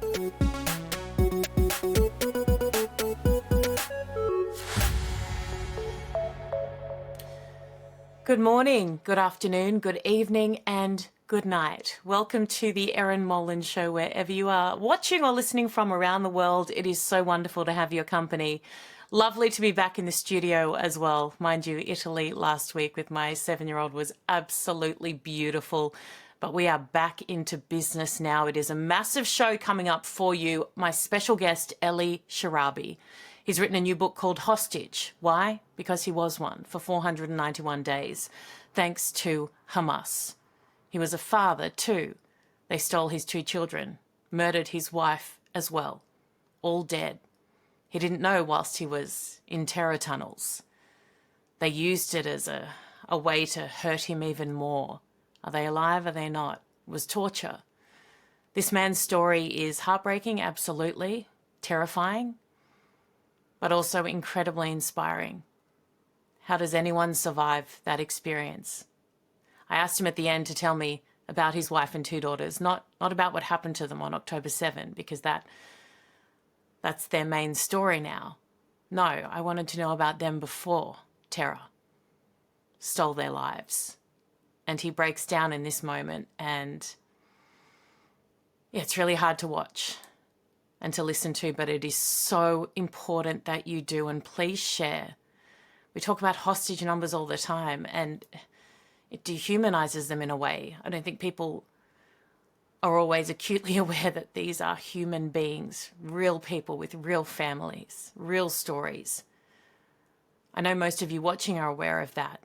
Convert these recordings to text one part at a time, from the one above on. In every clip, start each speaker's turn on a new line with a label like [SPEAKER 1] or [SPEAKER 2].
[SPEAKER 1] Good morning, good afternoon, good evening, and good night. Welcome to the Erin Molan Show, wherever you are watching or listening from around the world. It is so wonderful to have your company. Lovely to be back in the studio as well. Mind you, Italy last week with my 7-year-old was absolutely beautiful. But we are back into business now. It is a massive show coming up for you. My special guest, Eli Sharabi. He's written a new book called Hostage. Why? Because he was one for 491 days, thanks to Hamas. He was a father too. They stole his 2 children, murdered his wife as well, all dead. He didn't know whilst he was in terror tunnels. They used it as a way to hurt him even more. Are they alive? Are they not? It was torture. This man's story is heartbreaking, absolutely, terrifying, but also incredibly inspiring. How does anyone survive that experience? I asked him at the end to tell me about his wife and 2 daughters, not about what happened to them on October 7, because that's their main story now. No, I wanted to know about them before terror stole their lives. And he breaks down in this moment, and yeah, it's really hard to watch and to listen to, but it is so important that you do, and please share. We talk about hostage numbers all the time, and it dehumanizes them in a way. I don't think people are always acutely aware that these are human beings, real people with real families, real stories. I know most of you watching are aware of that,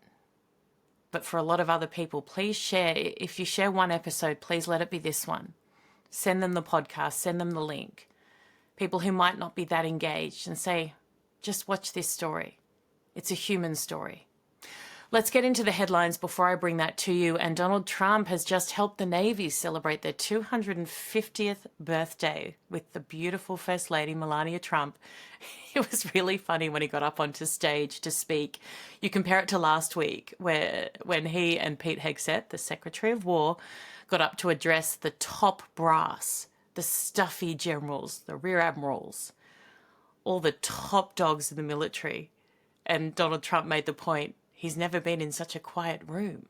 [SPEAKER 1] but for a lot of other people, please share. If you share one episode, please let it be this one. Send them the podcast, send them the link. People who might not be that engaged, and say, just watch this story. It's a human story. Let's get into the headlines before I bring that to you. And Donald Trump has just helped the Navy celebrate their 250th birthday with the beautiful First Lady, Melania Trump. It was really funny when he got up onto stage to speak. You compare it to last week, when he and Pete Hegseth, the Secretary of War, got up to address the top brass, the stuffy generals, the rear admirals, all the top dogs in the military. And Donald Trump made the point, he's never been in such a quiet room.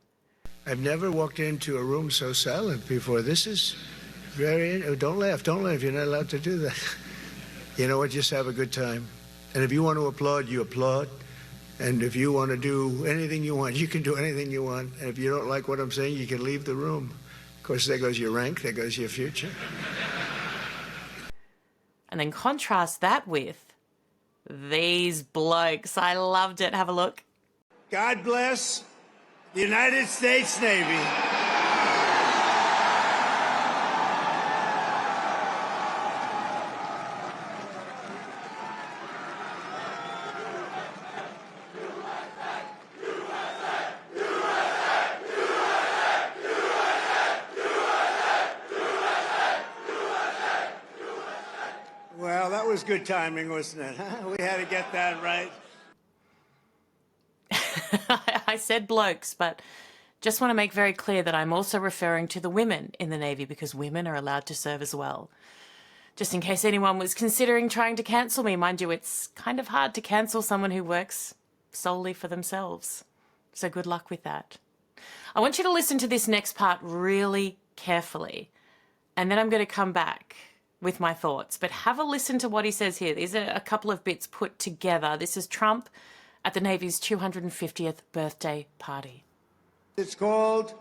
[SPEAKER 2] I've never walked into a room so silent before. This is very... Don't laugh. You're not allowed to do that. You know what? Just have a good time. And if you want to applaud, you applaud. And if you want to do anything you want, you can do anything you want. And if you don't like what I'm saying, you can leave the room. Of course, there goes your rank. There goes your future.
[SPEAKER 1] And then contrast that with these blokes. I loved it. Have a look.
[SPEAKER 3] God bless the United States Navy. Well, that was good timing, wasn't it? We had to get that right.
[SPEAKER 1] I said blokes, but just want to make very clear that I'm also referring to the women in the Navy, because women are allowed to serve as well. Just in case anyone was considering trying to cancel me. Mind you, it's kind of hard to cancel someone who works solely for themselves. So good luck with that. I want you to listen to this next part really carefully, and then I'm going to come back with my thoughts. But have a listen to what he says here. These are a couple of bits put together. This is Trump at the Navy's 250th birthday party.
[SPEAKER 3] It's called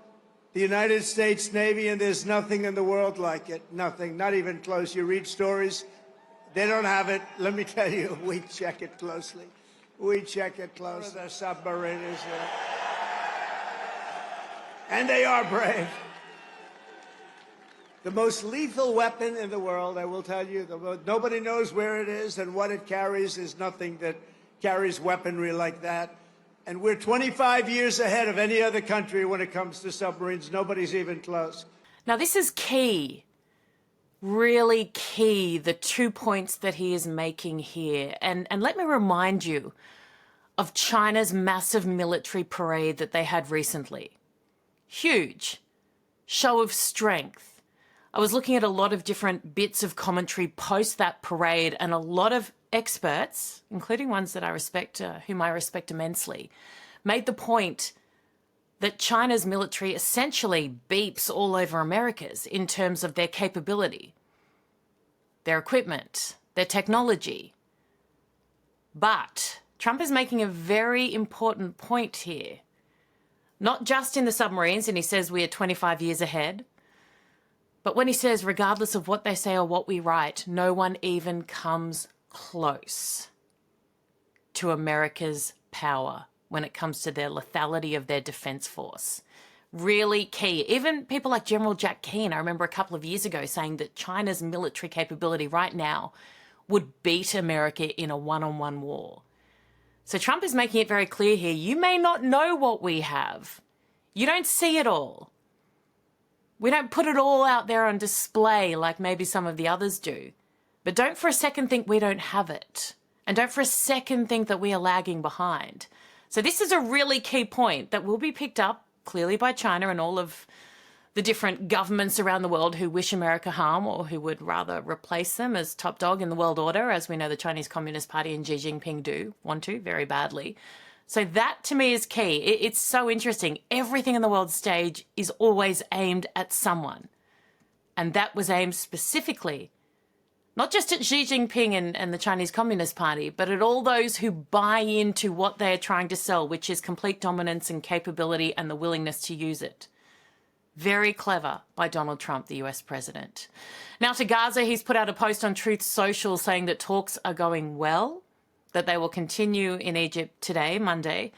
[SPEAKER 3] the United States Navy, and there's nothing in the world like it. Nothing, not even close. You read stories, they don't have it. Let me tell you, we check it closely. We check it closely. The submariners, and they are brave. The most lethal weapon in the world, I will tell you, nobody knows where it is, and what it carries is nothing that carries weaponry like that. And we're 25 years ahead of any other country when it comes to submarines. Nobody's even close.
[SPEAKER 1] Now, this is key, really key, the 2 points that he is making here. And let me remind you of China's massive military parade that they had recently. Huge show of strength. I was looking at a lot of different bits of commentary post that parade, and a lot of experts, including ones that I respect, whom I respect immensely, made the point that China's military essentially beeps all over America's in terms of their capability, their equipment, their technology. But Trump is making a very important point here, not just in the submarines, and he says we are 25 years ahead, but when he says, regardless of what they say or what we write, no one even comes close to America's power when it comes to their lethality of their defense force. Really key. Even people like General Jack Keane, I remember a couple of years ago saying that China's military capability right now would beat America in a one-on-one war. So Trump is making it very clear here, you may not know what we have. You don't see it all. We don't put it all out there on display like maybe some of the others do. But don't for a second think we don't have it. And don't for a second think that we are lagging behind. So this is a really key point that will be picked up clearly by China and all of the different governments around the world who wish America harm or who would rather replace them as top dog in the world order, as we know the Chinese Communist Party and Xi Jinping do want to very badly. So that to me is key. It's so interesting. Everything on the world stage is always aimed at someone. And that was aimed specifically, not just at Xi Jinping and the Chinese Communist Party, but at all those who buy into what they're trying to sell, which is complete dominance and capability and the willingness to use it. Very clever by Donald Trump, the US president. Now to Gaza, he's put out a post on Truth Social saying that talks are going well, that they will continue in Egypt today, Monday.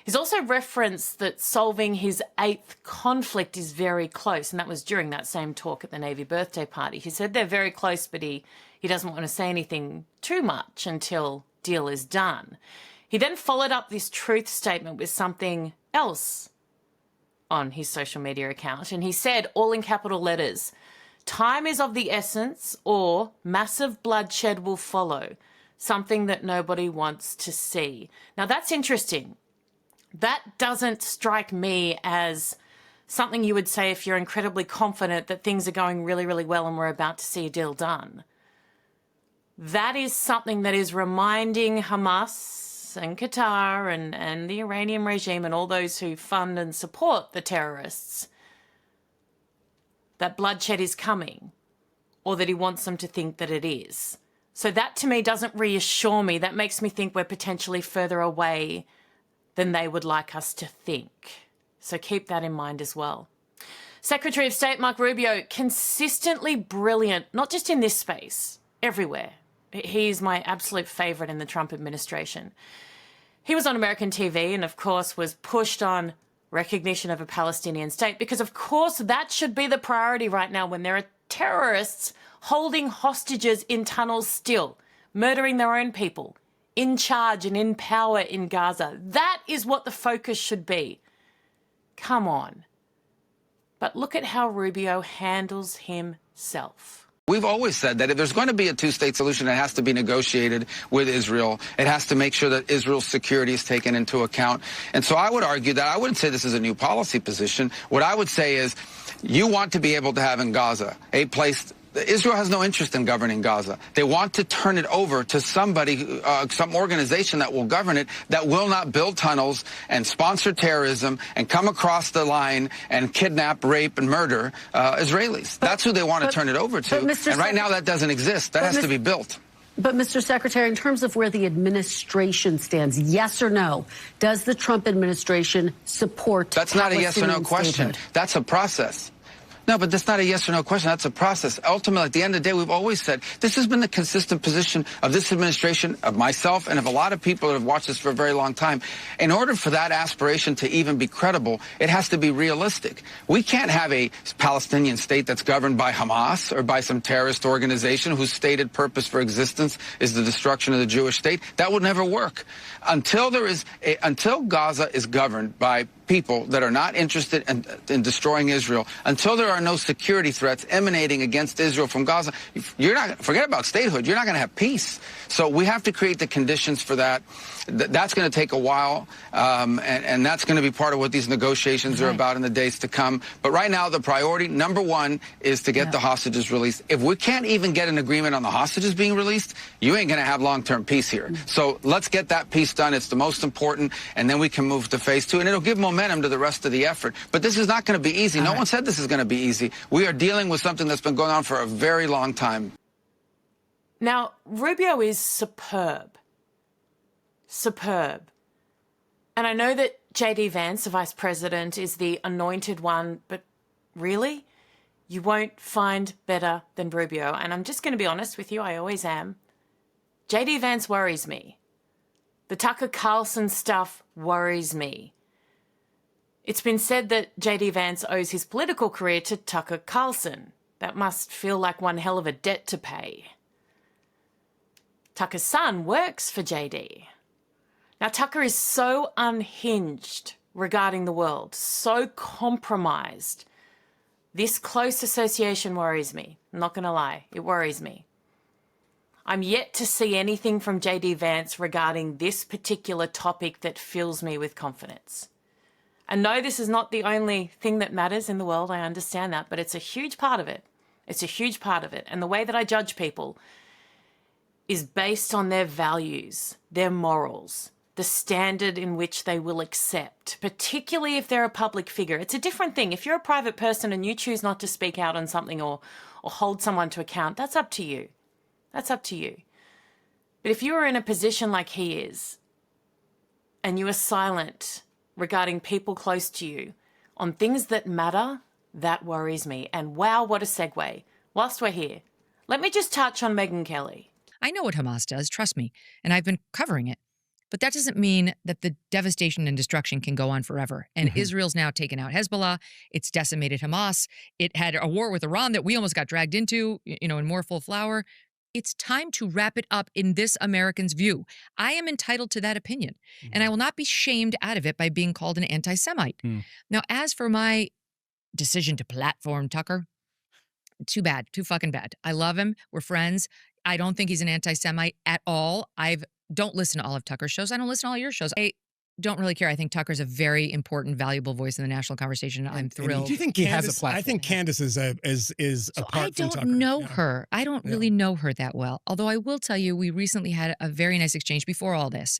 [SPEAKER 1] He's also referenced that solving his 8th conflict is very close, and that was during that same talk at the Navy birthday party. He said they're very close, but he doesn't want to say anything too much until deal is done. He then followed up this truth statement with something else on his social media account, and he said, all in capital letters, time is of the essence or massive bloodshed will follow, something that nobody wants to see. Now that's interesting. That doesn't strike me as something you would say if you're incredibly confident that things are going really, really well and we're about to see a deal done. That is something that is reminding Hamas and Qatar and the Iranian regime and all those who fund and support the terrorists that bloodshed is coming, or that he wants them to think that it is. So that to me doesn't reassure me. That makes me think we're potentially further away than they would like us to think. So keep that in mind as well. Secretary of State Marco Rubio, consistently brilliant, not just in this space, everywhere. He's my absolute favourite in the Trump administration. He was on American TV and, of course, was pushed on recognition of a Palestinian state because, of course, that should be the priority right now when there are terrorists holding hostages in tunnels still, murdering their own people, in charge and in power in Gaza. That is what the focus should be. Come on. But look at how Rubio handles himself.
[SPEAKER 4] We've always said that if there's going to be a two-state solution, it has to be negotiated with Israel. It has to make sure that Israel's security is taken into account. And so I would argue that I wouldn't say this is a new policy position. What I would say is you want to be able to have in Gaza a place. Israel has no interest in governing Gaza. They want to turn it over to somebody, some organization that will govern it, that will not build tunnels and sponsor terrorism and come across the line and kidnap, rape, and murder Israelis. That's who they want to turn it over to. And right now that doesn't exist. That has to be built.
[SPEAKER 5] But, Mr. Secretary, in terms of where the administration stands, yes or no, does the Trump administration support
[SPEAKER 4] That's not a yes or no question.
[SPEAKER 5] Statehood?
[SPEAKER 4] That's a process. No, but that's not a yes or no question. That's a process. Ultimately, at the end of the day, we've always said this has been the consistent position of this administration, of myself, and of a lot of people that have watched this for a very long time. In order for that aspiration to even be credible, it has to be realistic. We can't have a Palestinian state that's governed by Hamas or by some terrorist organization whose stated purpose for existence is the destruction of the Jewish state. That would never work. Until Gaza is governed by people that are not interested in destroying Israel, until there are no security threats emanating against Israel from Gaza, forget about statehood, you're not going to have peace. So we have to create the conditions for that. That's going to take a while, and that's going to be part of what these negotiations are about in the days to come. But right now, the priority, number one, is to get the hostages released. If we can't even get an agreement on the hostages being released, you ain't going to have long-term peace here. So let's get that piece done. It's the most important, and then we can move to phase two, and it'll give momentum to the rest of the effort. But this is not going to be easy. No one said this is going to be easy. We are dealing with something that's been going on for a very long time.
[SPEAKER 1] Now, Rubio is superb. Superb. And I know that JD Vance, the Vice President, is the anointed one, but really, you won't find better than Rubio. And I'm just going to be honest with you, I always am. JD Vance worries me. The Tucker Carlson stuff worries me. It's been said that JD Vance owes his political career to Tucker Carlson. That must feel like one hell of a debt to pay. Tucker's son works for JD. Now, Tucker is so unhinged regarding the world, so compromised. This close association worries me. I'm not going to lie, it worries me. I'm yet to see anything from JD Vance regarding this particular topic that fills me with confidence. And no, this is not the only thing that matters in the world, I understand that, but it's a huge part of it. It's a huge part of it. And the way that I judge people is based on their values, their morals, the standard in which they will accept, particularly if they're a public figure. It's a different thing. If you're a private person and you choose not to speak out on something or hold someone to account, that's up to you. That's up to you. But if you are in a position like he is, and you are silent regarding people close to you on things that matter, that worries me. And wow, what a segue. Whilst we're here, let me just touch on Megyn Kelly.
[SPEAKER 6] I know what Hamas does, trust me, and I've been covering it. But that doesn't mean that the devastation and destruction can go on forever. And Israel's now taken out Hezbollah. It's decimated Hamas. It had a war with Iran that we almost got dragged into, in more full flower. It's time to wrap it up in this American's view. I am entitled to that opinion, and I will not be shamed out of it by being called an anti-Semite. Now, as for my decision to platform Tucker, too bad, too fucking bad. I love him. We're friends. I don't think he's an anti-Semite at all. Don't listen to all of Tucker's shows. I don't listen to all your shows. I don't really care. I think Tucker's a very important, valuable voice in the national conversation. I'm thrilled.
[SPEAKER 7] Do you think he has a platform? I think Candace is apart from Tucker.
[SPEAKER 6] I don't know her. I don't really know her that well. Although I will tell you, we recently had a very nice exchange before all this.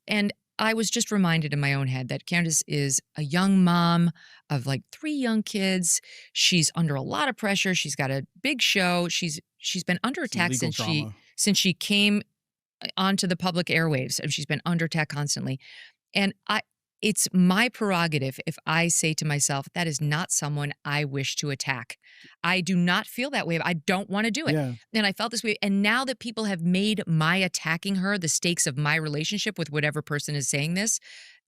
[SPEAKER 6] And I was just reminded in my own head that Candace is a young mom of like 3 young kids. She's under a lot of pressure. She's got a big show. She's been under attack since she came onto the public airwaves, and she's been under attack constantly. And it's my prerogative if I say to myself, that is not someone I wish to attack. I do not feel that way. I don't want to do it. And I felt this way. And now that people have made my attacking her the stakes of my relationship with whatever person is saying this,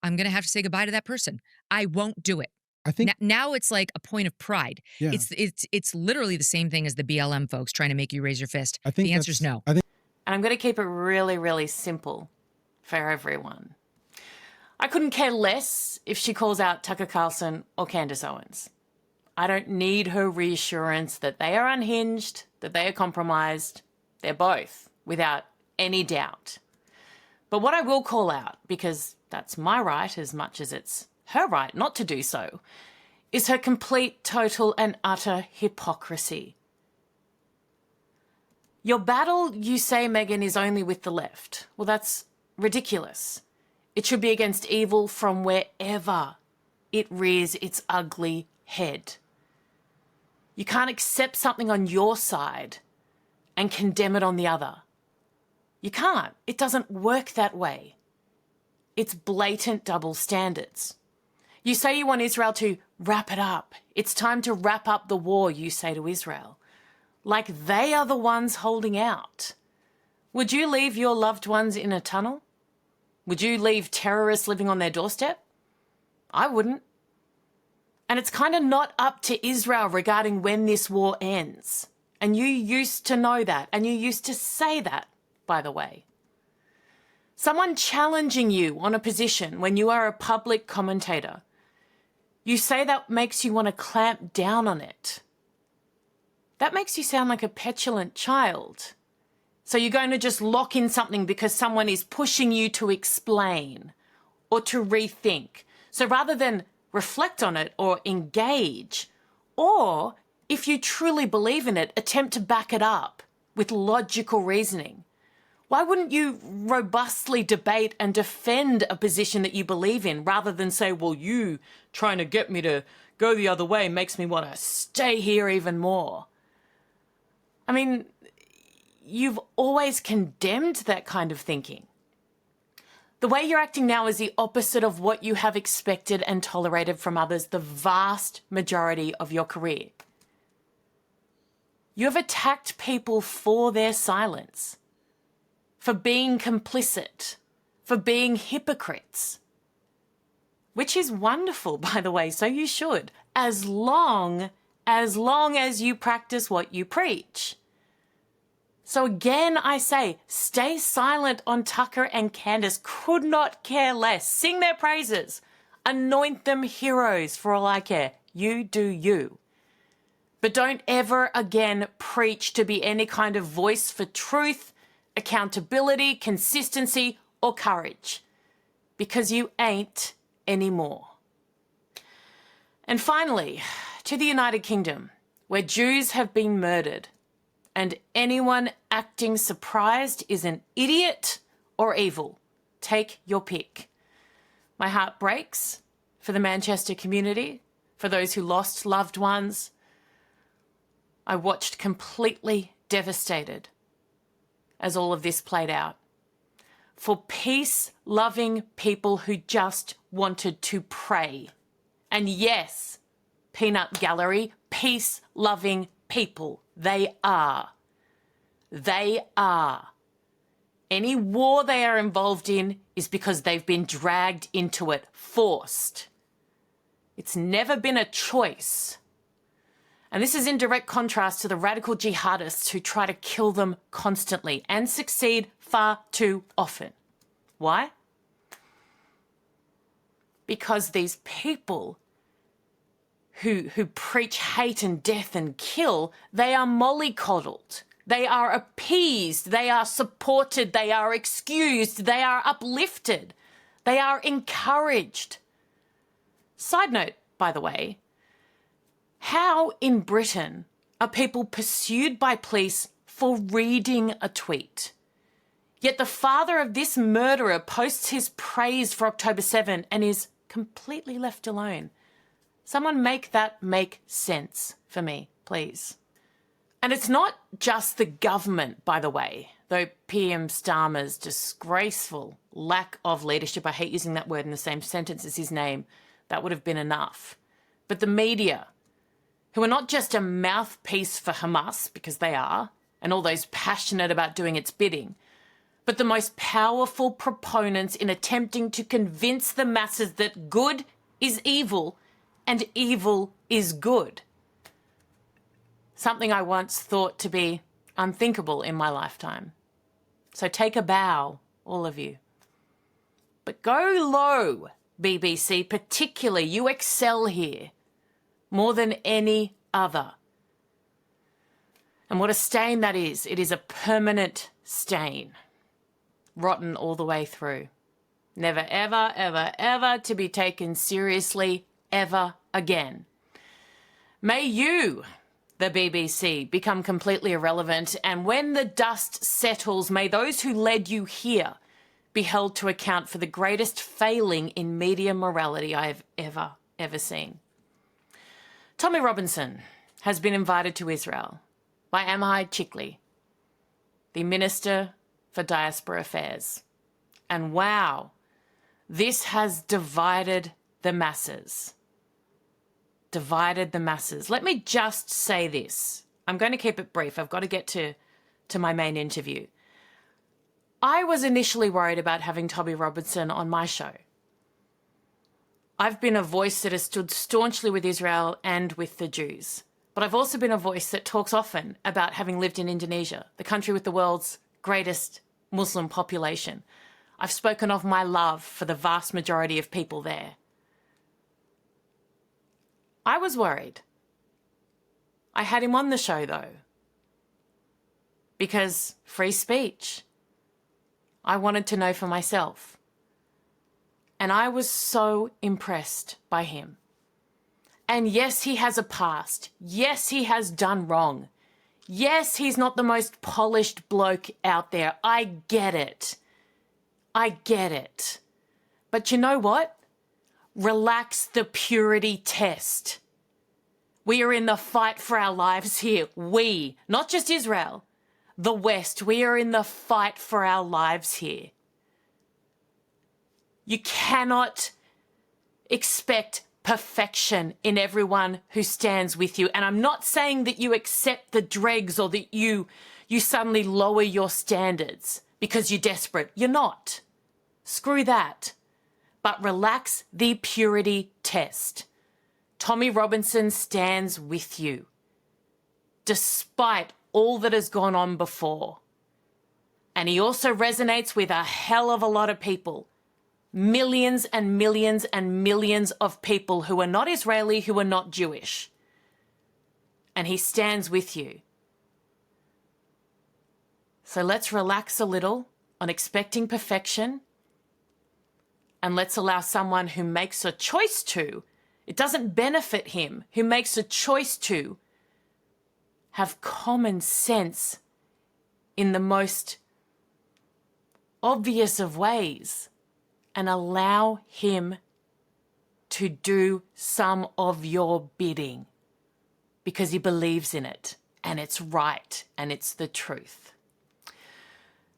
[SPEAKER 6] I'm going to have to say goodbye to that person. I won't do it. I think now it's like a point of pride. It's literally the same thing as the BLM folks trying to make you raise your fist. I think the answer is no.
[SPEAKER 1] And I'm going to keep it really, really simple for everyone. I couldn't care less if she calls out Tucker Carlson or Candace Owens. I don't need her reassurance that they are unhinged, that they are compromised. They're both, without any doubt. But what I will call out, because that's my right as much as it's her right not to do so, is her complete, total and utter hypocrisy. Your battle, you say, Megyn, is only with the left. Well, that's ridiculous. It should be against evil from wherever it rears its ugly head. You can't accept something on your side and condemn it on the other. You can't. It doesn't work that way. It's blatant double standards. You say you want Israel to wrap it up. It's time to wrap up the war, you say to Israel. Like they are the ones holding out. Would you leave your loved ones in a tunnel? Would you leave terrorists living on their doorstep? I wouldn't. And it's kind of not up to Israel regarding when this war ends. And you used to know that, and you used to say that, by the way. Someone challenging you on a position when you are a public commentator You say that makes you want to clamp down on it. That makes you sound like a petulant child. So you're going to just lock in something because someone is pushing you to explain or to rethink. So rather than reflect on it or engage, or if you truly believe in it, attempt to back it up with logical reasoning. Why wouldn't you robustly debate and defend a position that you believe in rather than say, well, you trying to get me to go the other way makes me want to stay here even more? I mean, you've always condemned that kind of thinking. The way you're acting now is the opposite of what you have expected and tolerated from others the vast majority of your career. You have attacked people for their silence, for being complicit, for being hypocrites, which is wonderful, by the way, so you should, as long as you practice what you preach. So again, I say, stay silent on Tucker and Candace. Could not care less. Sing their praises. Anoint them heroes for all I care. You do you. But don't ever again preach to be any kind of voice for truth, accountability, consistency, or courage. Because you ain't anymore. And finally, to the United Kingdom, where Jews have been murdered, and anyone acting surprised is an idiot or evil. Take your pick. My heart breaks for the Manchester community, for those who lost loved ones. I watched completely devastated as all of this played out. For peace-loving people who just wanted to pray. And yes, peanut gallery, peace-loving people. They are. They are. Any war they are involved in is because they've been dragged into it, forced. It's never been a choice. And this is in direct contrast to the radical jihadists who try to kill them constantly and succeed far too often. Why? Because these people who preach hate and death and kill, they are mollycoddled. They are appeased. They are supported. They are excused. They are uplifted. They are encouraged. Side note, by the way, how in Britain are people pursued by police for reading a tweet? Yet the father of this murderer posts his praise for October 7 and is completely left alone. Someone make that make sense for me, please. And it's not just the government, by the way, though PM Starmer's disgraceful lack of leadership, I hate using that word in the same sentence as his name, that would have been enough. But the media, who are not just a mouthpiece for Hamas, because they are, and all those passionate about doing its bidding, but the most powerful proponents in attempting to convince the masses that good is evil and evil is good. Something I once thought to be unthinkable in my lifetime. So take a bow, all of you. But go low, BBC, particularly. You excel here more than any other. And what a stain that is. It is a permanent stain. Rotten all the way through. Never, ever, ever, ever to be taken seriously ever again. May you, the BBC, become completely irrelevant, and when the dust settles, may those who led you here be held to account for the greatest failing in media morality I have ever seen. Tommy Robinson has been invited to Israel by Amihai Chikli, the Minister for Diaspora Affairs. And wow, this has divided the masses. Divided the masses. Let me just say this. I'm going to keep it brief. I've got to get to my main interview. I was initially worried about having Tommy Robinson on my show. I've been a voice that has stood staunchly with Israel and with the Jews. But I've also been a voice that talks often about having lived in Indonesia, the country with the world's greatest Muslim population. I've spoken of my love for the vast majority of people there. I was worried. I had him on the show, though, because free speech. I wanted to know for myself. And I was so impressed by him. And yes, he has a past. Yes, he has done wrong. Yes, he's not the most polished bloke out there. I get it. I get it. But you know what? Relax the purity test. We are in the fight for our lives here. We, not just Israel, the West, we are in the fight for our lives here. You cannot expect perfection in everyone who stands with you. And I'm not saying that you accept the dregs or that you suddenly lower your standards because you're desperate. You're not. Screw that. But relax the purity test. Tommy Robinson stands with you, despite all that has gone on before. And he also resonates with a hell of a lot of people. Millions and millions and millions of people who are not Israeli, who are not Jewish. And he stands with you. So let's relax a little on expecting perfection. And let's allow someone who makes a choice to, it doesn't benefit him, who makes a choice to have common sense in the most obvious of ways and allow him to do some of your bidding because he believes in it and it's right and it's the truth.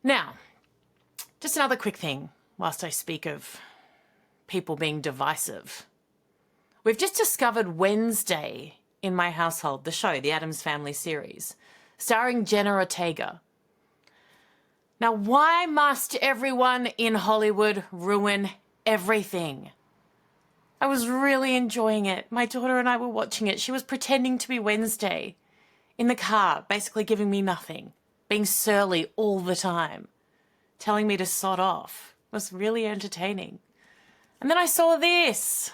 [SPEAKER 1] Now, just another quick thing whilst I speak of people being divisive. We've just discovered Wednesday in my household, the show, the Addams Family series, starring Jenna Ortega. Now, why must everyone in Hollywood ruin everything? I was really enjoying it. My daughter and I were watching it. She was pretending to be Wednesday in the car, basically giving me nothing, being surly all the time, telling me to sod off. It was really entertaining. And then I saw this.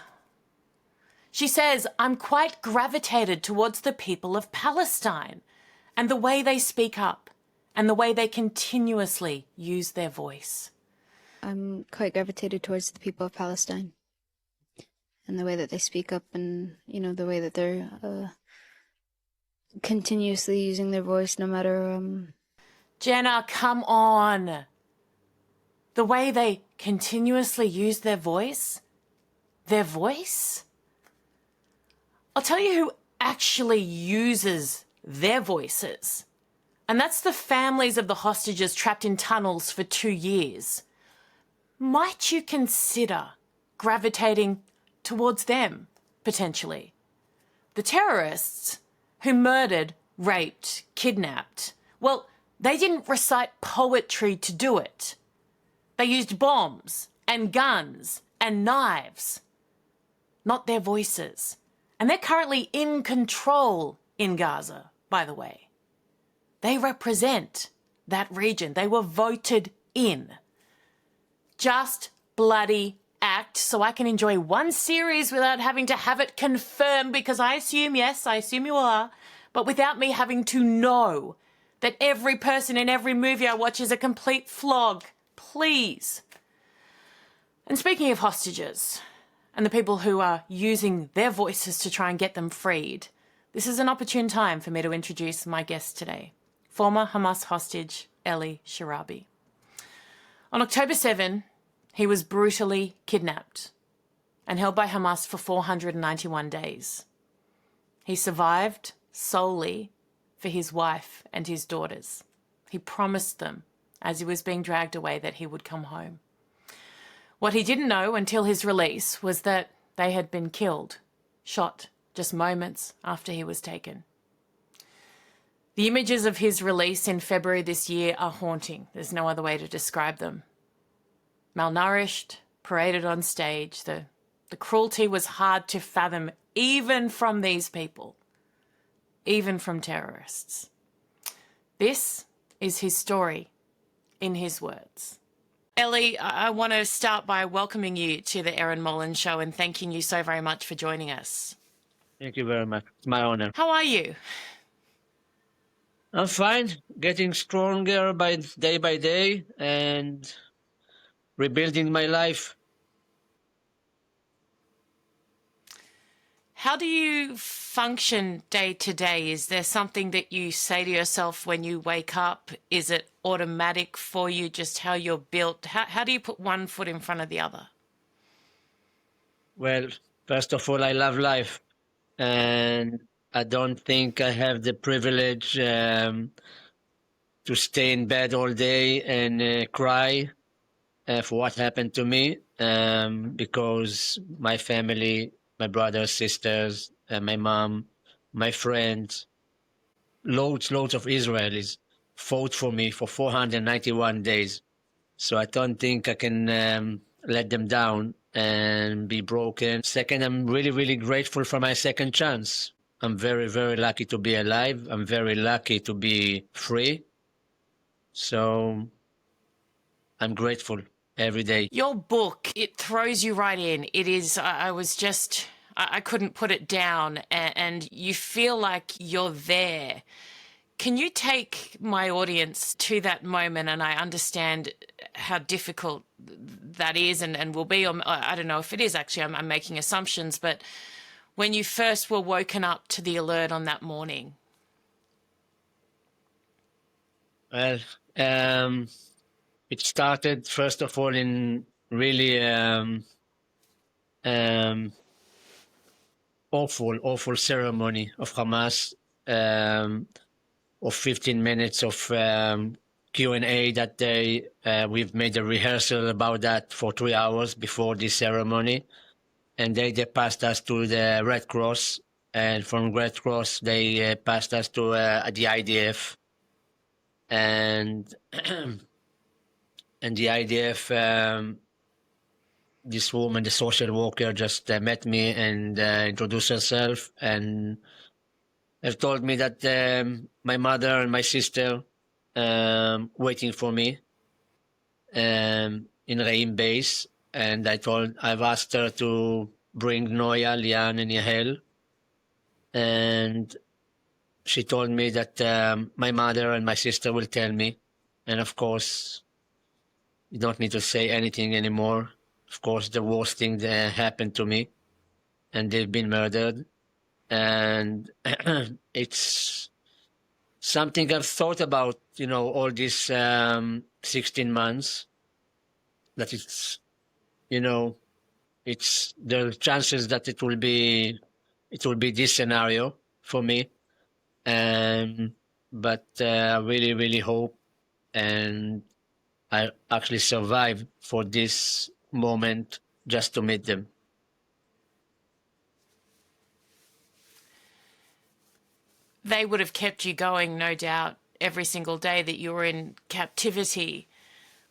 [SPEAKER 1] She says, I'm quite gravitated towards the people of Palestine and the way they speak up and the way they continuously use their voice.
[SPEAKER 8] I'm quite gravitated towards the people of Palestine and the way that they speak up and, the way that they're continuously using their voice no matter...
[SPEAKER 1] Jenna, come on. The way they continuously use their voice? Their voice? I'll tell you who actually uses their voices. And that's the families of the hostages trapped in tunnels for 2 years. Might you consider gravitating towards them, potentially? The terrorists who murdered, raped, kidnapped, well, they didn't recite poetry to do it. They used bombs and guns and knives, not their voices. And they're currently in control in Gaza, by the way. They represent that region. They were voted in. Just bloody act so I can enjoy one series without having to have it confirmed because I assume you are, but without me having to know that every person in every movie I watch is a complete flog. Please. And speaking of hostages and the people who are using their voices to try and get them freed, this is an opportune time for me to introduce my guest today, former Hamas hostage Eli Sharabi. On October 7, he was brutally kidnapped and held by Hamas for 491 days. He survived solely for his wife and his daughters. He promised them as he was being dragged away that he would come home. What he didn't know until his release was that they had been killed, shot just moments after he was taken. The images of his release in February this year are haunting. There's no other way to describe them. Malnourished, paraded on stage. The cruelty was hard to fathom, even from these people, even from terrorists. This is his story in his words. Eli, I want to start by welcoming you to the Erin Molan Show and thanking you so very much for joining us.
[SPEAKER 9] Thank you very much. It's my honor.
[SPEAKER 1] How are you?
[SPEAKER 9] I'm fine, getting stronger by day, and rebuilding my life.
[SPEAKER 1] How do you function day to day? Is there something that you say to yourself when you wake up? Is it automatic for you, just how you're built? How do you put one foot in front of the other?
[SPEAKER 9] Well, first of all, I love life, and I don't think I have the privilege to stay in bed all day and cry for what happened to me, because my family, my brothers, sisters, my mom, my friends, loads of Israelis fought for me for 491 days. So I don't think I can let them down and be broken. Second, I'm really grateful for my second chance. I'm very lucky to be alive. I'm very lucky to be free. So I'm grateful every day.
[SPEAKER 1] Your book, it throws you right in. It is, I couldn't put it down, and you feel like you're there. Can you take my audience to that moment? And I understand how difficult that is and will be. I don't know if it is, actually. I'm making assumptions. But when you first were woken up to the alert on that morning.
[SPEAKER 9] Well, it started, first of all, in really awful ceremony of Hamas, of 15 minutes of Q&A that day. We've made a rehearsal about that for 3 hours before this ceremony. And they passed us to the Red Cross. And from Red Cross, they passed us to the IDF. And and the IDF, this woman, the social worker, just met me and introduced herself, and have told me that my mother and my sister waiting for me in Reim base, and I've asked her to bring Noya, Lian, and Yahel, and she told me that my mother and my sister will tell me, and of course, you don't need to say anything anymore. Of course, the worst thing that happened to me, and they've been murdered. And it's something I've thought about, all these 16 months, that it's there are chances that it will be this scenario for me. But I really hope, and I actually survived for this moment just to meet them.
[SPEAKER 1] They would have kept you going, no doubt, every single day that you were in captivity.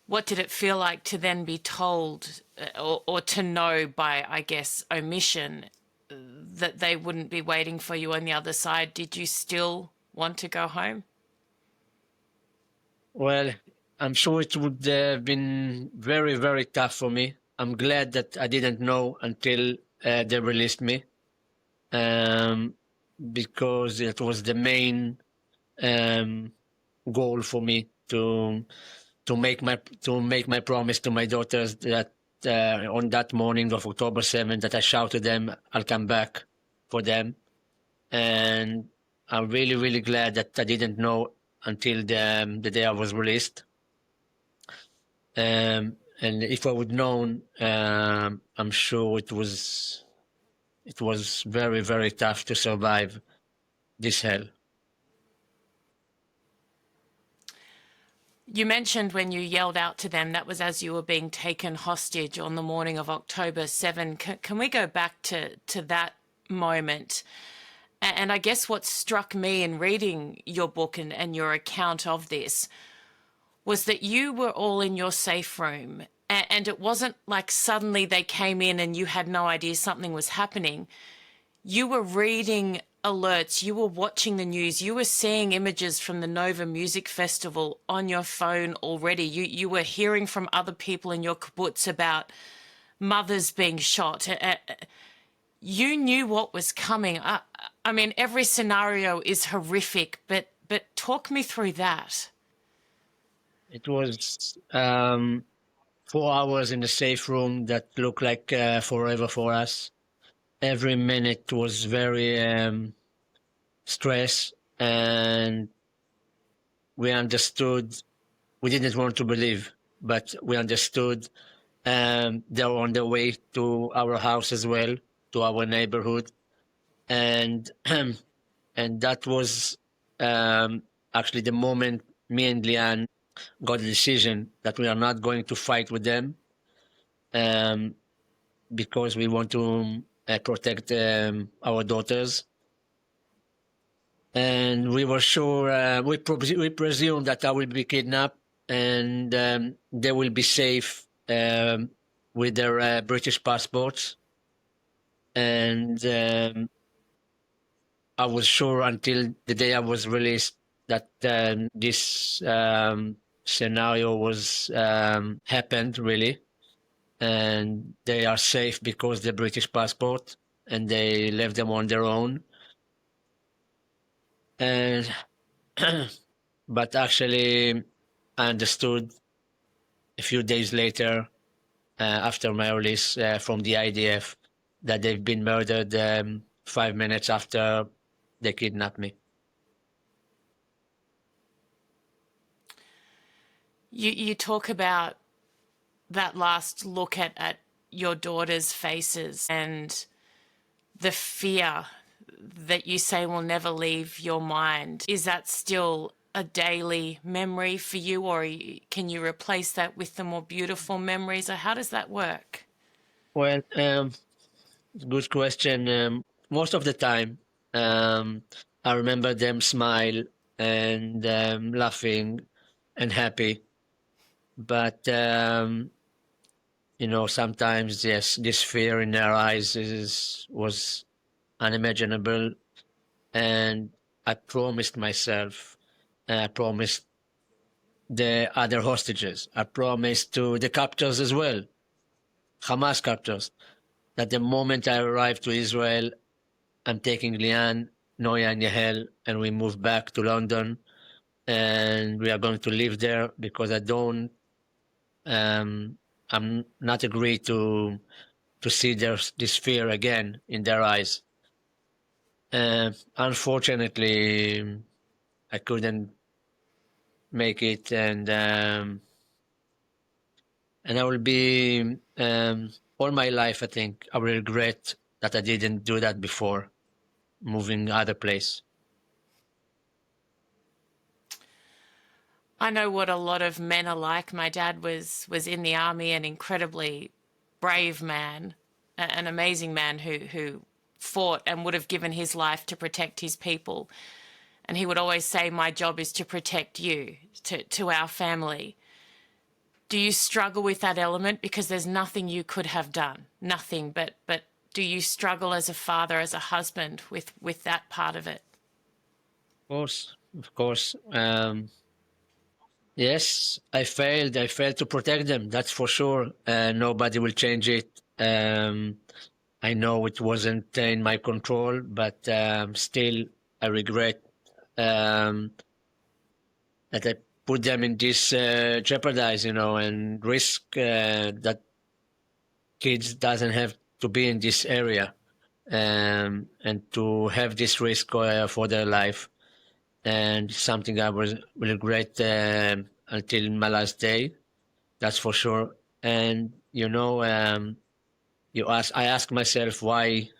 [SPEAKER 1] What did it feel like to then be told, or to know by, I guess, omission, that they wouldn't be waiting for you on the other side? Did you still want to go home?
[SPEAKER 9] Well, I'm sure it would have been very tough for me. I'm glad that I didn't know until they released me, because it was the main goal for me to make my promise to my daughters that on that morning of October 7th, that I shouted them, I'll come back for them. And I'm really glad that I didn't know until the day I was released. And if I would known, I'm sure it was very tough to survive this hell.
[SPEAKER 1] You mentioned when you yelled out to them, that was as you were being taken hostage on the morning of October 7. Can we go back to that moment? And I guess what struck me in reading your book and your account of this was that you were all in your safe room, and it wasn't like suddenly they came in and you had no idea something was happening. You were reading alerts, you were watching the news, you were seeing images from the Nova Music Festival on your phone already. You were hearing from other people in your kibbutz about mothers being shot. you knew what was coming. I mean, every scenario is horrific, but talk me through that.
[SPEAKER 9] It was 4 hours in a safe room that looked like forever for us. Every minute was very stress, and we understood. We didn't want to believe, but we understood. They were on their way to our house as well, to our neighborhood, and and that was actually the moment me and Liane got the decision that we are not going to fight with them, because we want to protect our daughters. And we were sure, we presumed that I will be kidnapped and they will be safe with their British passports. And I was sure until the day I was released that this scenario was happened, really. And they are safe because they're British passport, and they left them on their own. And but actually, I understood a few days later, after my release from the IDF, that they've been murdered 5 minutes after they kidnapped me.
[SPEAKER 1] You talk about that last look at your daughter's faces and the fear that you say will never leave your mind. Is that still a daily memory for you, or can you replace that with the more beautiful memories, or how does that work?
[SPEAKER 9] Well, good question. Most of the time, I remember them smile and laughing and happy. But, sometimes, yes, this fear in their eyes was unimaginable. And I promised myself, I promised the other hostages, I promised to the captors as well, Hamas captors, that the moment I arrive to Israel, I'm taking Liane, Noya, and Yahel, and we move back to London, and we are going to live there because I'm not agreed to see this fear again in their eyes. Unfortunately, I couldn't make it, and I will be all my life, I think, I will regret that I didn't do that before moving other place.
[SPEAKER 1] I know what a lot of men are like. My dad was in the army, an incredibly brave man, an amazing man who fought and would have given his life to protect his people. And he would always say, my job is to protect you, to our family. Do you struggle with that element? Because there's nothing you could have done, nothing, but do you struggle as a father, as a husband with that part of it?
[SPEAKER 9] Of course. Yes, I failed to protect them, that's for sure. Nobody will change it. I know it wasn't in my control, but still I regret that I put them in this jeopardize, and risk that kids doesn't have to be in this area, and to have this risk for their life. And something I will regret until my last day, that's for sure. And I ask myself why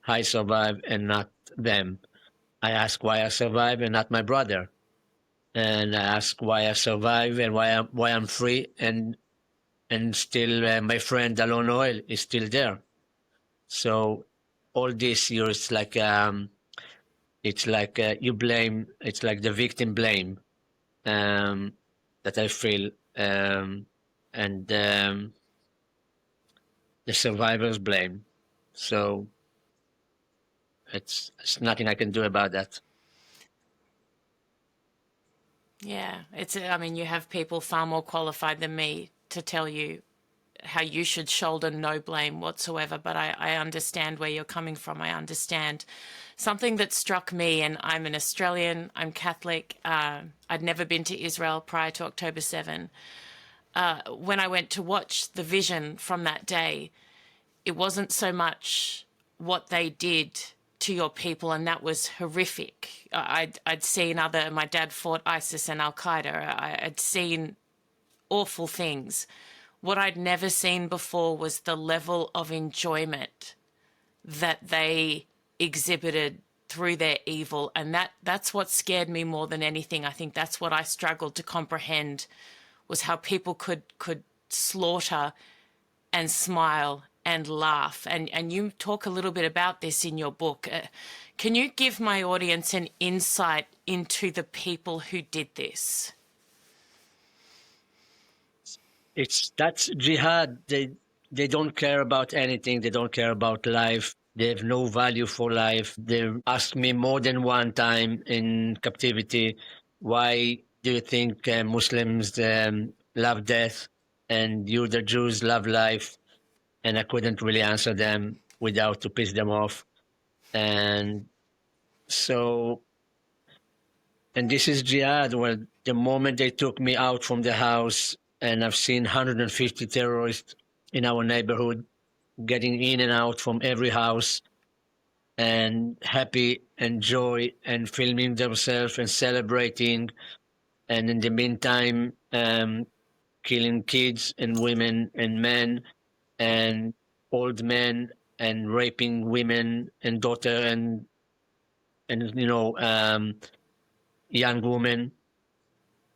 [SPEAKER 9] I survive and not them. I ask why I survive and not my brother. And I ask why I survive and why I'm free, and still my friend Alon Oel is still there. So all this year, it's like you blame. It's like the victim blame that I feel, and the survivors blame. So it's nothing I can do about that.
[SPEAKER 1] Yeah, I mean, you have people far more qualified than me to tell you how you should shoulder no blame whatsoever, but I understand where you're coming from. I understand. Something that struck me, and I'm an Australian, I'm Catholic, I'd never been to Israel prior to October 7. When I went to watch the vision from that day, it wasn't so much what they did to your people, and that was horrific. I'd seen my dad fought ISIS and Al-Qaeda. I'd seen awful things. What I'd never seen before was the level of enjoyment that they exhibited through their evil, and that's what scared me more than anything. I think that's what I struggled to comprehend, was how people could slaughter and smile and laugh. And you talk a little bit about this in your book. Can you give my audience an insight into the people who did this?
[SPEAKER 9] That's jihad. They don't care about anything. They don't care about life. They have no value for life. They asked me more than one time in captivity, why do you think Muslims love death and you, the Jews, love life? And I couldn't really answer them without to piss them off. And so, and this is jihad. Well, the moment they took me out from the house, and I've seen 150 terrorists in our neighborhood getting in and out from every house, and happy and joy and filming themselves and celebrating. And in the meantime, killing kids and women and men and old men and raping women and daughter and young women.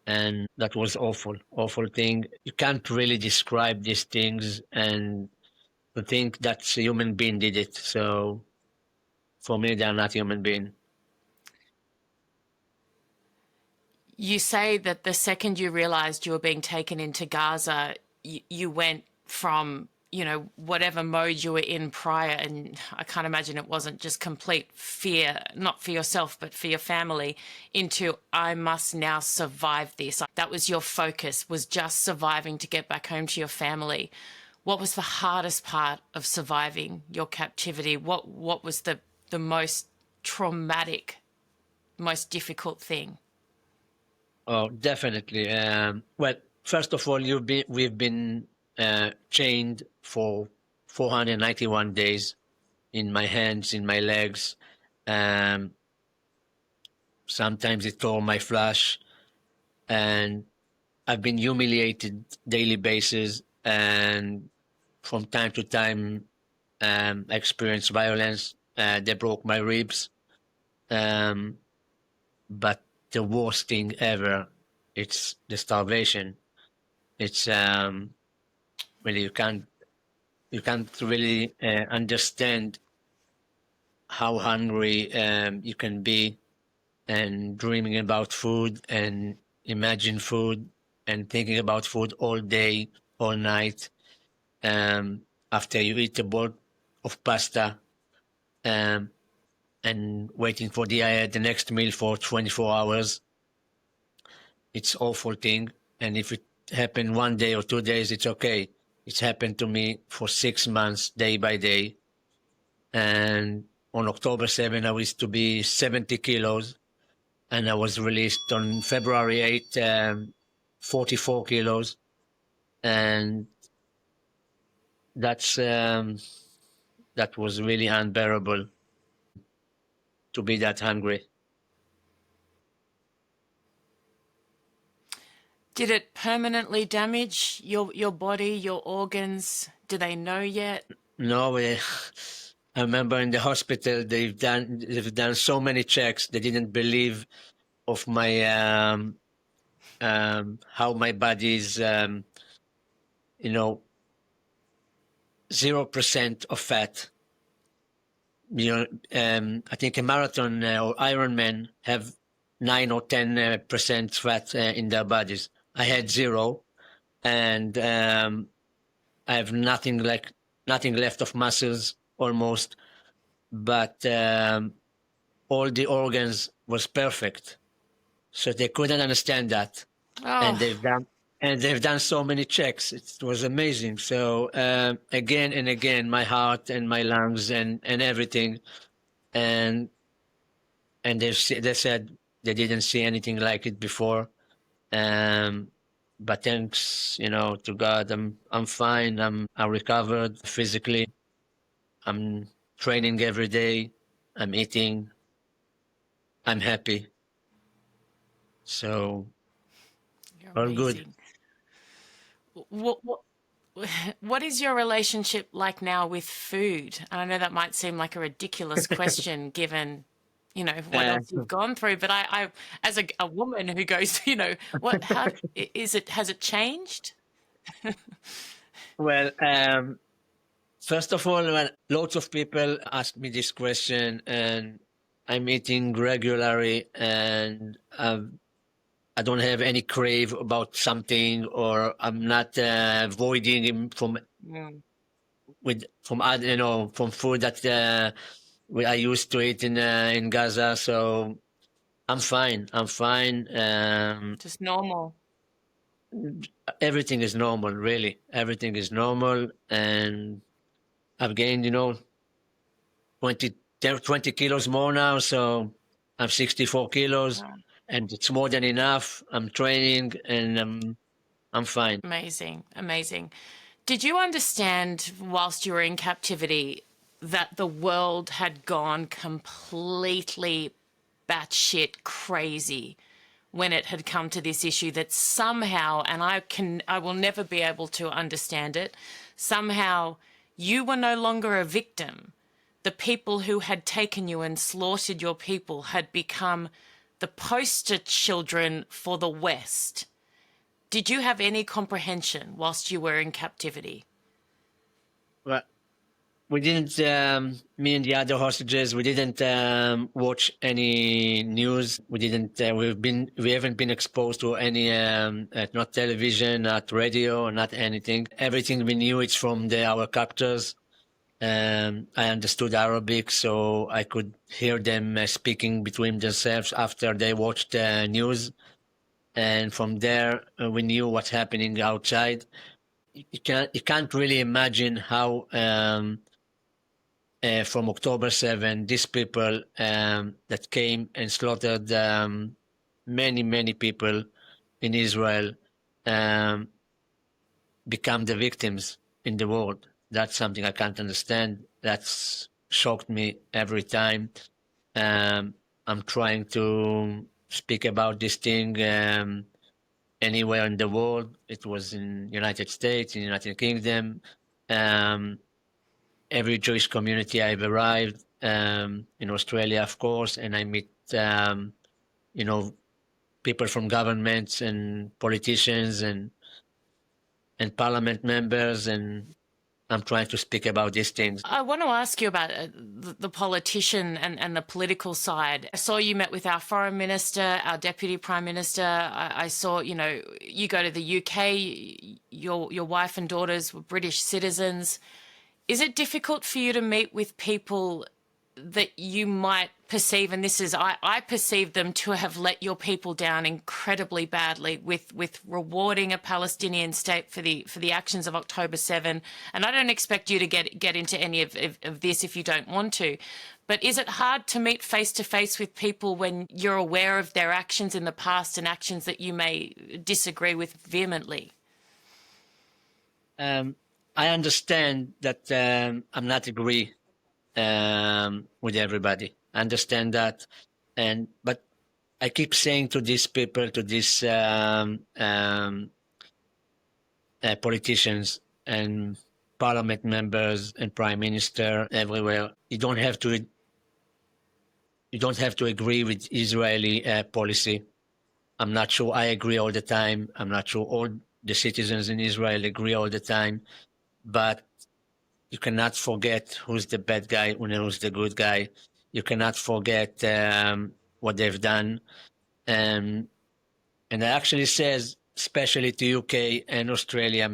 [SPEAKER 9] And that was awful thing. You can't really describe these things, and to think that a human being did it. So for me, they're not human being.
[SPEAKER 1] You say that the second you realized you were being taken into Gaza, you went from, whatever mode you were in prior, and I can't imagine it wasn't just complete fear, not for yourself, but for your family, into I must now survive this. That was your focus, was just surviving to get back home to your family. What was the hardest part of surviving your captivity? What was the most traumatic, most difficult thing?
[SPEAKER 9] Oh, definitely. Well, first of all, we've been chained for 491 days in my hands, in my legs. Sometimes it tore my flesh, and I've been humiliated daily basis, and from time to time I experienced violence. They broke my ribs. But the worst thing ever, it's the starvation. It's really you can't really understand how hungry you can be, and dreaming about food and imagine food and thinking about food all day, all night. After you eat a bowl of pasta, and waiting for the next meal for 24 hours. It's awful thing. And if it happened 1 day or 2 days, it's okay. It's happened to me for 6 months, day by day. And on October 7, I was to be 70 kilos. And I was released on February 8, 44 kilos. And that was really unbearable, to be that hungry.
[SPEAKER 1] Did it permanently damage your body, your organs? Do they know yet?
[SPEAKER 9] No, I remember in the hospital they've done so many checks. They didn't believe of my how my body is 0% of fat. I think a marathon or Ironman have 9 or 10% fat in their bodies. I had 0, and I have nothing left of muscles almost, but all the organs was perfect. So they couldn't understand that, and and they've done so many checks. It was amazing. So again and again, my heart and my lungs and everything, and they said they didn't see anything like it before. But thanks, to God, I'm fine. I recovered physically. I'm training every day. I'm eating. I'm happy. So
[SPEAKER 1] You're
[SPEAKER 9] all good.
[SPEAKER 1] amazing. What is your relationship like now with food? And I know that might seem like a ridiculous question given, what else you've gone through. But I as a woman who goes, how is it? Has it changed?
[SPEAKER 9] Well, first of all, lots of people ask me this question, and I'm eating regularly, and I don't have any crave about something, or I'm not avoiding him from food that I used to eat in Gaza. So I'm fine. I'm fine.
[SPEAKER 1] Just normal.
[SPEAKER 9] Everything is normal, really. Everything is normal, and I've gained, 20 kilos more now. So I'm 64 kilos.
[SPEAKER 1] Wow.
[SPEAKER 9] And it's more than enough. I'm training, and I'm fine.
[SPEAKER 1] Amazing, amazing. Did you understand whilst you were in captivity that the world had gone completely batshit crazy when it had come to this issue, that somehow, and I will never be able to understand it, somehow you were no longer a victim. The people who had taken you and slaughtered your people had become the poster children for the West. Did you have any comprehension whilst you were in captivity?
[SPEAKER 9] Well, we didn't, me and the other hostages, we didn't watch any news. We didn't, we haven't been exposed to any, not television, not radio, not anything. Everything we knew is from our captors. I understood Arabic, so I could hear them speaking between themselves after they watched the news. And from there, we knew what's happening outside. You can't really imagine how, from October 7, these people that came and slaughtered many, many people in Israel become the victims in the world. That's something I can't understand. That's shocked me every time. I'm trying to speak about this thing anywhere in the world. It was in United States, in United Kingdom, every Jewish community I've arrived, in Australia, of course, and I meet, people from governments and politicians and parliament members, and I'm trying to speak about these things.
[SPEAKER 1] I want to ask you about the politician and the political side. I saw you met with our foreign minister, our deputy prime minister. I saw, you go to the UK, your wife and daughters were British citizens. Is it difficult for you to meet with people that you might perceive, and this is, I perceive them to have let your people down incredibly badly with rewarding a Palestinian state for the actions of October 7. And I don't expect you to get into any of this if you don't want to. But is it hard to meet face to face with people when you're aware of their actions in the past and actions that you may disagree with vehemently?
[SPEAKER 9] I understand that I'm not agree with everybody. I understand that, but I keep saying to these people, to these politicians and parliament members and prime minister everywhere, you don't have to agree with Israeli policy. I'm not sure I agree all the time. I'm not sure all the citizens in Israel agree all the time, but you cannot forget who's the bad guy and who's the good guy. You cannot forget what they've done. And it actually says, especially to UK and Australia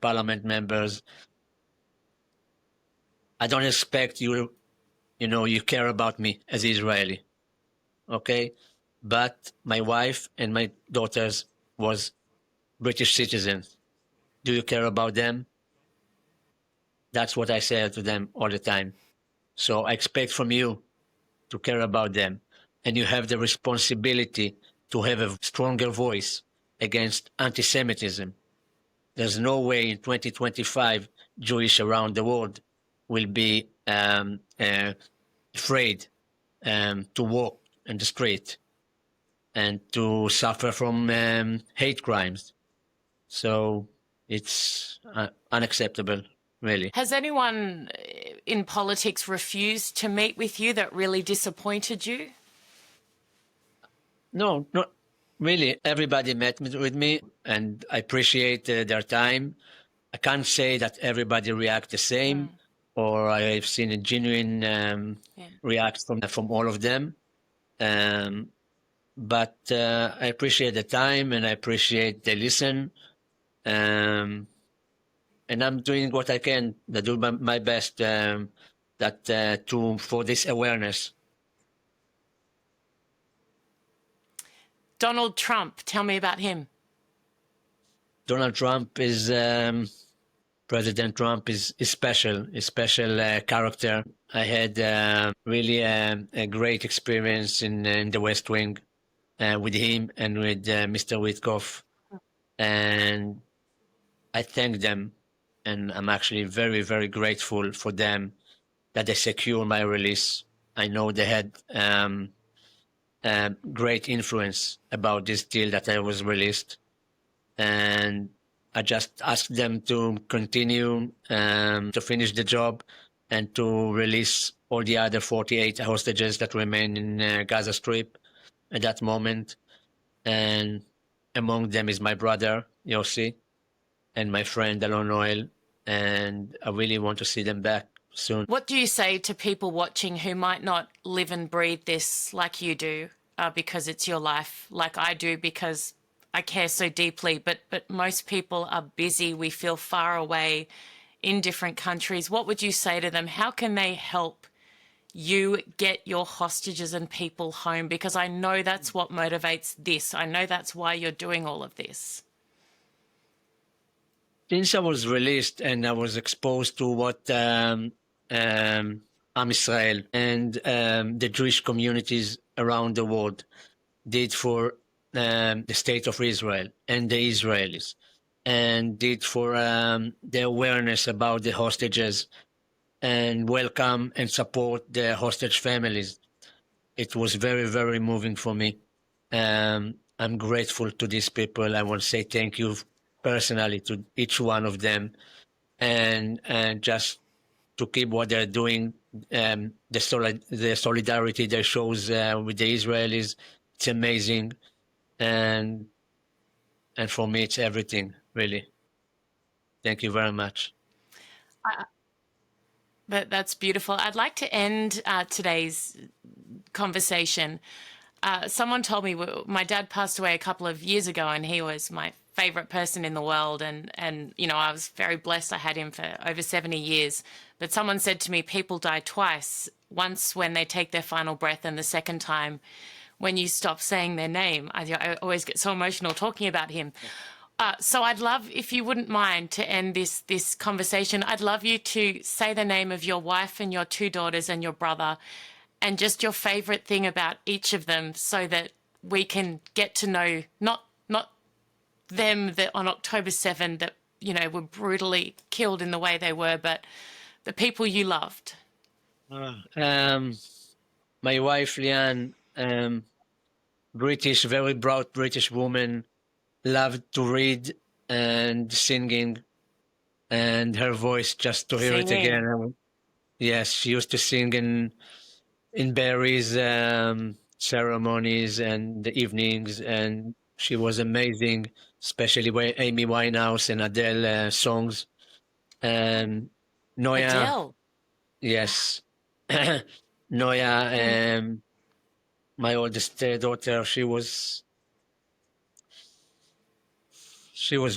[SPEAKER 9] parliament members, I don't expect you care about me as Israeli, okay? But my wife and my daughters was British citizens. Do you care about them? That's what I say to them all the time. So I expect from you to care about them. And you have the responsibility to have a stronger voice against anti-Semitism. There's no way in 2025 Jewish around the world will be afraid to walk in the street and to suffer from hate crimes. So it's unacceptable, really.
[SPEAKER 1] Has anyone in politics refused to meet with you that really disappointed you?
[SPEAKER 9] No, not really. Everybody met with me, and I appreciate their time. I can't say that everybody react the same, or I've seen a genuine react from all of them. But I appreciate the time, and I appreciate they listen. And I'm doing what I can. I do my best for this awareness.
[SPEAKER 1] Donald Trump, tell me about him.
[SPEAKER 9] Donald Trump is President Trump is special, a special character. I had really a great experience in the West Wing with him and with Mr. Witkoff, and I thank them, and I'm actually very, very grateful for them that they secure my release. I know they had great influence about this deal that I was released, and I just asked them to continue to finish the job and to release all the other 48 hostages that remain in Gaza Strip at that moment. And among them is my brother, Yossi, and my friend, Alon Noel, and I really want to see them back soon.
[SPEAKER 1] What do you say to people watching who might not live and breathe this like you do, because it's your life, like I do because I care so deeply, but most people are busy. We feel far away in different countries. What would you say to them? How can they help you get your hostages and people home? Because I know that's what motivates this. I know that's why you're doing all of this.
[SPEAKER 9] Since I was released and I was exposed to what Am Israel and the Jewish communities around the world did for the state of Israel and the Israelis, and did for the awareness about the hostages and welcome and support the hostage families, it was very, very moving for me. I'm grateful to these people. I want to say thank you personally to each one of them, and just to keep what they're doing, the solidarity they shows with the Israelis, it's amazing, and for me it's everything, really. Thank you very much.
[SPEAKER 1] But that's beautiful. I'd like to end today's conversation. Someone told me my dad passed away a couple of years ago, and he was my favorite person in the world. And you know, I was very blessed. I had him for over 70 years. But someone said to me, people die twice, once when they take their final breath, and the second time when you stop saying their name. I always get so emotional talking about him. So I'd love, if you wouldn't mind, to end this conversation, I'd love you to say the name of your wife and your 2 daughters and your brother, and just your favorite thing about each of them, so that we can get to know not them that on October 7 that, you know, were brutally killed in the way they were, but the people you loved.
[SPEAKER 9] My wife, Liane, British, very proud British woman, loved to read and singing, and her voice, just to hear it again. Yes, she used to sing in Barry's ceremonies and the evenings, and she was amazing, especially with Amy Winehouse and Adele songs. And Noya,
[SPEAKER 1] Adele.
[SPEAKER 9] Yes, Noya, my oldest daughter, she was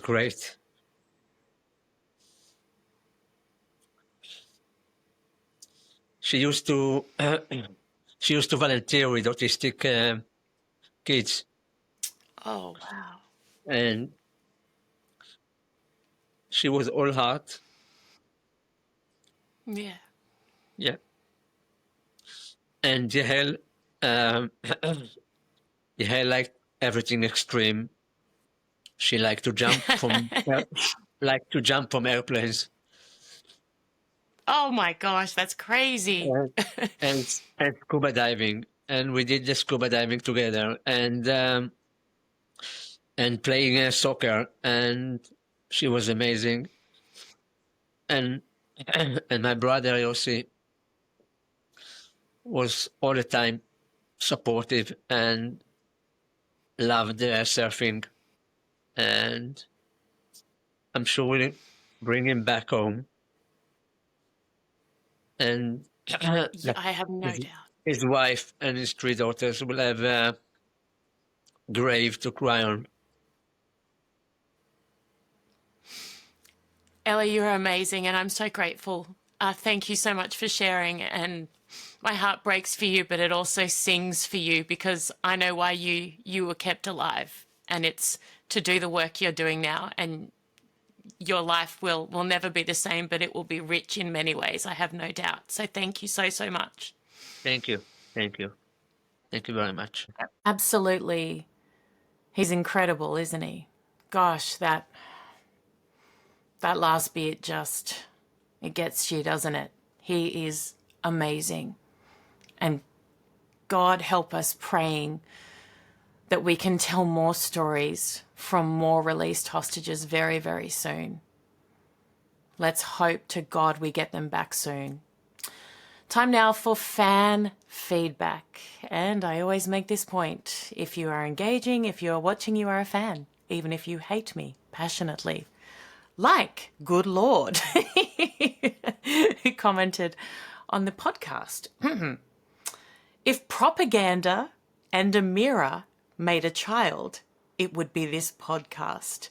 [SPEAKER 9] great. She used to volunteer with autistic kids.
[SPEAKER 1] Oh, wow.
[SPEAKER 9] And she was all heart.
[SPEAKER 1] Yeah.
[SPEAKER 9] Yeah. And Yael, Yael liked everything extreme. She liked to jump from airplanes.
[SPEAKER 1] Oh my gosh, that's crazy.
[SPEAKER 9] and scuba diving, and we did the scuba diving together, and playing soccer, and she was amazing. And and my brother Yossi was all the time supportive and loved surfing, and I'm sure we'll bring him back home. And
[SPEAKER 1] I have no doubt.
[SPEAKER 9] His wife and his 3 daughters will have a grave to cry on.
[SPEAKER 1] Ellie, you're amazing, and I'm so grateful. Thank you so much for sharing, and my heart breaks for you, but it also sings for you, because I know why you were kept alive, and it's to do the work you're doing now, and your life will never be the same, but it will be rich in many ways, I have no doubt. So thank you so, so much.
[SPEAKER 9] Thank you. Thank you. Thank you very much.
[SPEAKER 1] Absolutely. He's incredible, isn't he? Gosh, that last bit just, it gets you, doesn't it? He is amazing. And God help us praying that we can tell more stories from more released hostages very, very soon. Let's hope to God we get them back soon. Time now for fan feedback. And I always make this point. If you are engaging, if you are watching, you are a fan, even if you hate me passionately. Like Good Lord, who commented on the podcast. If propaganda and a mirror made a child, it would be this podcast.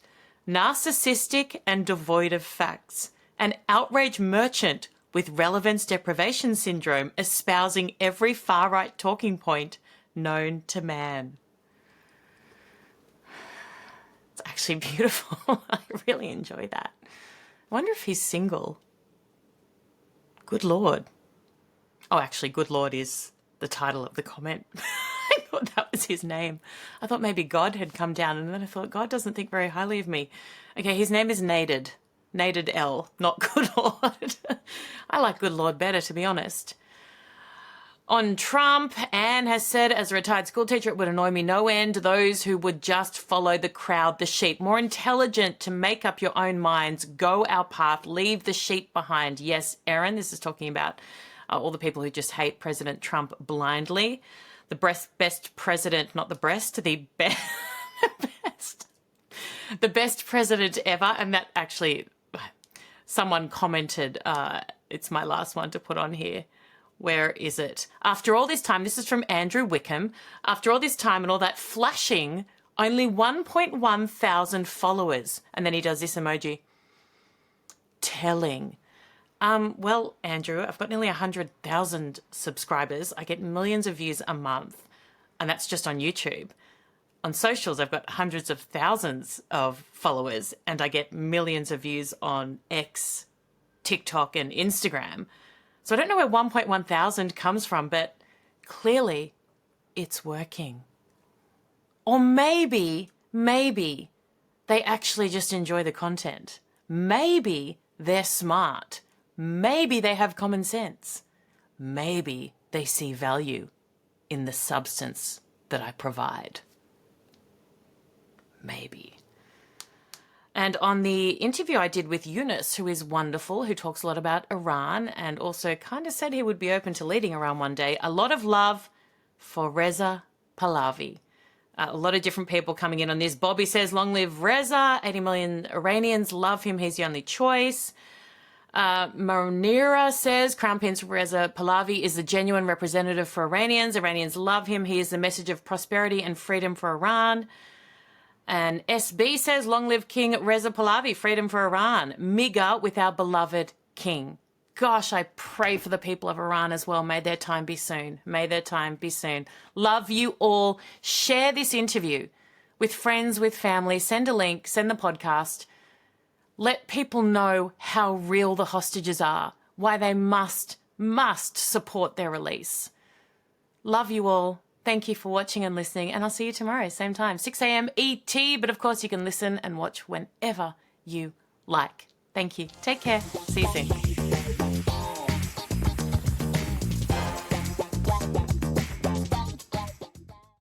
[SPEAKER 1] Narcissistic and devoid of facts. An outrage merchant with relevance deprivation syndrome, espousing every far-right talking point known to man. It's actually beautiful. I really enjoy that. I wonder if he's single. Good Lord. Oh, actually, Good Lord is the title of the comment. I thought that was his name. I thought maybe God had come down, and then I thought, God doesn't think very highly of me. Okay, his name is Naded. Naded L, not Good Lord. I like Good Lord better, to be honest. On Trump, Anne has said, as a retired school teacher, it would annoy me no end, those who would just follow the crowd, the sheep. More intelligent to make up your own minds, go our path, leave the sheep behind. Yes, Erin, this is talking about all the people who just hate President Trump blindly. The best president, not the breast, the best. The best president ever. And that actually, someone commented, it's my last one to put on here. Where is it? After all this time, this is from Andrew Wickham. After all this time and all that flashing, only 1.1 thousand followers. And then he does this emoji. Telling. Well, Andrew, I've got nearly 100,000 subscribers. I get millions of views a month. And that's just on YouTube. On socials, I've got hundreds of thousands of followers. And I get millions of views on X, TikTok, and Instagram. So I don't know where 1.1 thousand comes from, but clearly it's working. Or maybe they actually just enjoy the content. Maybe they're smart. Maybe they have common sense. Maybe they see value in the substance that I provide. Maybe. And on the interview I did with Yunus, who is wonderful, who talks a lot about Iran and also kind of said he would be open to leading Iran one day, a lot of love for Reza Pahlavi. A lot of different people coming in on this. Bobby says, long live Reza. 80 million Iranians love him. He's the only choice. Monira says, Crown Prince Reza Pahlavi is the genuine representative for Iranians. Iranians love him. He is the message of prosperity and freedom for Iran. And SB says, long live King Reza Pahlavi, freedom for Iran. Miga with our beloved king. Gosh, I pray for the people of Iran as well. May their time be soon. May their time be soon. Love you all. Share this interview with friends, with family. Send a link, send the podcast. Let people know how real the hostages are, why they must support their release. Love you all. Thank you for watching and listening, and I'll see you tomorrow, same time, 6 a.m. ET, but of course you can listen and watch whenever you like. Thank you. Take care. See you soon.